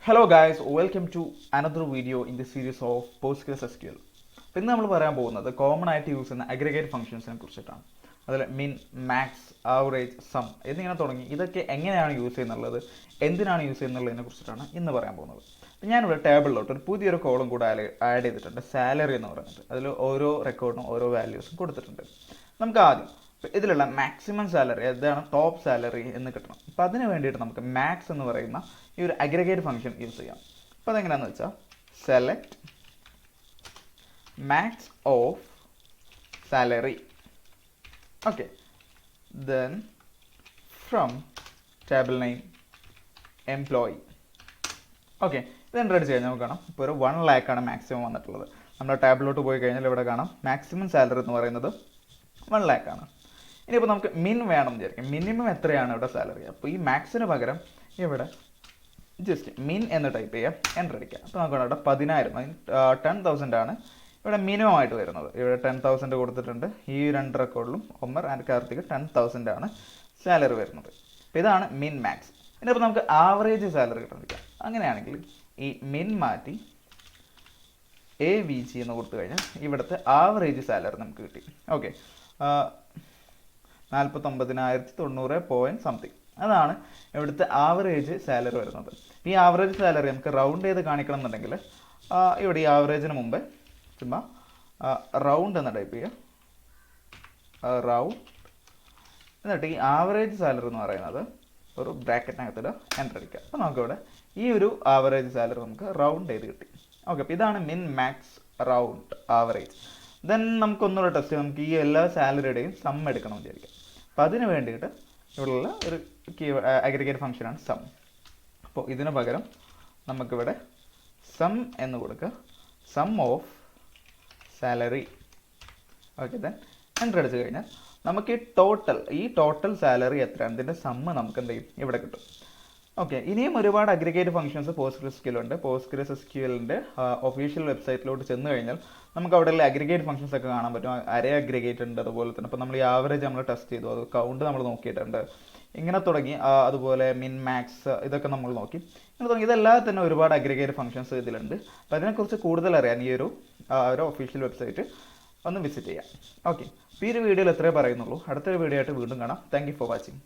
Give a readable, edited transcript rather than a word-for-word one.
Hello guys, welcome to another video in the series of PostgreSQL. ഇന്ന് നമ്മൾ പറയാൻ പോകുന്നത് കോമൺ ആയിട്ട് യൂസ് ചെയ്യുന്ന അഗ്രിഗേറ്റ് ഫംഗ്ഷൻസിനെ കുറിച്ചിട്ടാണ്. അതിൽ മിൻ, മാക്സ്, ആവറേജ്, സം എന്നിങ്ങനെ തുടങ്ങി ഇതൊക്കെ എങ്ങനെയാണ് യൂസ് ചെയ്യുന്നുള്ളത്, എന്തിനാണ് യൂസ് ചെയ്യുന്നുള്ളതിനെ കുറിച്ചിട്ടാണ് ഇന്ന് പറയാൻ പോകുന്നത്. ഞാനിവിടെ ടേബിളിലോട്ട് ഒരു പുതിയൊരു കോളം കൂടെ ആഡ് ചെയ്തിട്ടുണ്ട്, സാലറി എന്ന് പറയുന്നത്. അതിൽ ഓരോ റെക്കോർഡിനും ഓരോ വാല്യൂസും കൊടുത്തിട്ടുണ്ട്. നമുക്ക് ആദ്യം ഇതിലുള്ള മാക്സിമം സാലറി, അതാണ് ടോപ്പ് സാലറി എന്ന് കിട്ടണം. അപ്പോൾ അതിന് വേണ്ടിയിട്ട് നമുക്ക് മാക്സ് എന്ന് പറയുന്ന ഈ ഒരു അഗ്രിഗേറ്റ് ഫംഗ്ഷൻ യൂസ് ചെയ്യാം. അപ്പോൾ അതെങ്ങനെയാണെന്ന് വെച്ചാൽ select max of salary. Okay, then from table name employee. Okay, ഇത് എൻ്റർ അടിച്ച് കഴിഞ്ഞാൽ നമുക്ക് കാണാം ഇപ്പോൾ ഒരു 1 lakh ആണ് മാക്സിമം വന്നിട്ടുള്ളത്. നമ്മുടെ ടേബിളിലോട്ട് പോയി കഴിഞ്ഞാൽ ഇവിടെ കാണാം മാക്സിമം സാലറി എന്ന് പറയുന്നത് 1 lakh ആണ്. ഇനിയിപ്പോൾ നമുക്ക് മിൻ വേണം വിചാരിക്കും. മിനിമം എത്രയാണ് ഇവിടെ സാലറി? അപ്പോൾ ഈ മാക്സിന് പകരം ഇവിടെ ജസ്റ്റ് മിൻ എന്ന് ടൈപ്പ് ചെയ്യാം, എൻ്റർ അടിക്കുക. അപ്പോൾ നമുക്ക് ഇവിടെ 10,000 10,000 ആണ് ഇവിടെ മിനിമം ആയിട്ട് വരുന്നത്. ഇവിടെ 10,000 കൊടുത്തിട്ടുണ്ട്. ഈ 2 റെക്കോർഡിലും ഒമർ ആൻഡ് കാർത്തിക് 10,000 ആണ് സാലറി വരുന്നത്. അപ്പോൾ ഇതാണ് മിൻ മാക്സ്. ഇനിയിപ്പോൾ നമുക്ക് ആവറേജ് സാലറി കിട്ടാൻ അങ്ങനെയാണെങ്കിൽ ഈ മിൻ മാറ്റി AVG എന്ന് കൊടുത്തു കഴിഞ്ഞാൽ ഇവിടുത്തെ ആവറേജ് സാലറി നമുക്ക് കിട്ടി. ഓക്കെ, 49,090 സംതിങ്, അതാണ് ഇവിടുത്തെ ആവറേജ് സാലറി വരുന്നത്. ഈ ആവറേജ് സാലറി നമുക്ക് റൗണ്ട് ചെയ്ത് കാണിക്കണം എന്നുണ്ടെങ്കിൽ ഇവിടെ ഈ ആവറേജിന് മുമ്പേ ചുമ്മാ റൗണ്ട് എന്ന് ടൈപ്പ് ചെയ്യുക, റൗണ്ട്. എന്നിട്ട് ഈ ആവറേജ് സാലറി എന്ന് പറയുന്നത് ഒരു ബ്രാക്കറ്റിനകത്തിൽ എൻ്റർ അടിക്കുക. അപ്പോൾ നമുക്കിവിടെ ഈ ഒരു ആവറേജ് സാലറി നമുക്ക് റൗണ്ട് ചെയ്ത് കിട്ടി. ഓക്കെ, അപ്പോൾ ഇതാണ് min, max, round, average. Then നമുക്കൊന്നുകൂടെ ടെസ്റ്റ് ചെയ്യാം. നമുക്ക് ഈ എല്ലാ സാലറിയുടെയും സം എടുക്കണം വിചാരിക്കാം. അപ്പോൾ അതിന് വേണ്ടിയിട്ട് ഇവിടെയുള്ള ഒരു അഗ്രിഗേറ്റ് ഫംഗ്ഷനാണ് സം. അപ്പോൾ ഇതിന് പകരം നമുക്കിവിടെ സം എന്ന് കൊടുക്കുക, sum of salary. Okay, then enter അടിച്ച് കഴിഞ്ഞാൽ നമുക്ക് ഈ ടോട്ടൽ സാലറി എത്രയാണ്, ഇതിൻ്റെ സമ്മ് നമുക്ക് എന്ത് ചെയ്യും ഇവിടെ കിട്ടും. ഓക്കെ, ഇനിയും ഒരുപാട് അഗ്രിഗേറ്റ് ഫംഗ്ഷൻസ് PostgreSQL ഉണ്ട്. PostgreSQLൻ്റെ ഒഫീഷ്യൽ വെബ്സൈറ്റിലോട്ട് ചെന്ന് കഴിഞ്ഞാൽ നമുക്ക് അവിടെയുള്ള അഗ്രിഗേറ്റ് ഫംഗ്ഷൻസ് ഒക്കെ കാണാൻ പറ്റും. അരേ അഗ്രിഗേറ്റ് ഉണ്ട്, അതുപോലെ തന്നെ ഇപ്പോൾ നമ്മൾ ഈ ആവറേജ് നമ്മൾ ടെസ്റ്റ് ചെയ്തു, അത് കൗണ്ട് നമ്മൾ നോക്കിയിട്ടുണ്ട്, ഇങ്ങനെ തുടങ്ങി. അതുപോലെ മിൻ, മാക്സ് ഇതൊക്കെ നമ്മൾ നോക്കി, ഇങ്ങനെ തുടങ്ങി. ഇതെല്ലാം തന്നെ ഒരുപാട് അഗ്രിഗേറ്റ് ഫംഗ്ഷൻസ് ഇതിലുണ്ട്. അപ്പോൾ അതിനെക്കുറിച്ച് കൂടുതൽ അറിയാൻ ഈ ഒരു ഒഫീഷ്യൽ വെബ്സൈറ്റ് ഒന്ന് വിസിറ്റ് ചെയ്യാം. ഓക്കെ, അപ്പോൾ ഈ ഒരു വീഡിയോയിൽ എത്രയേ പറയുന്നുള്ളൂ. അടുത്തൊരു വീഡിയോ ആയിട്ട് വീണ്ടും കാണാം. Thank you for watching.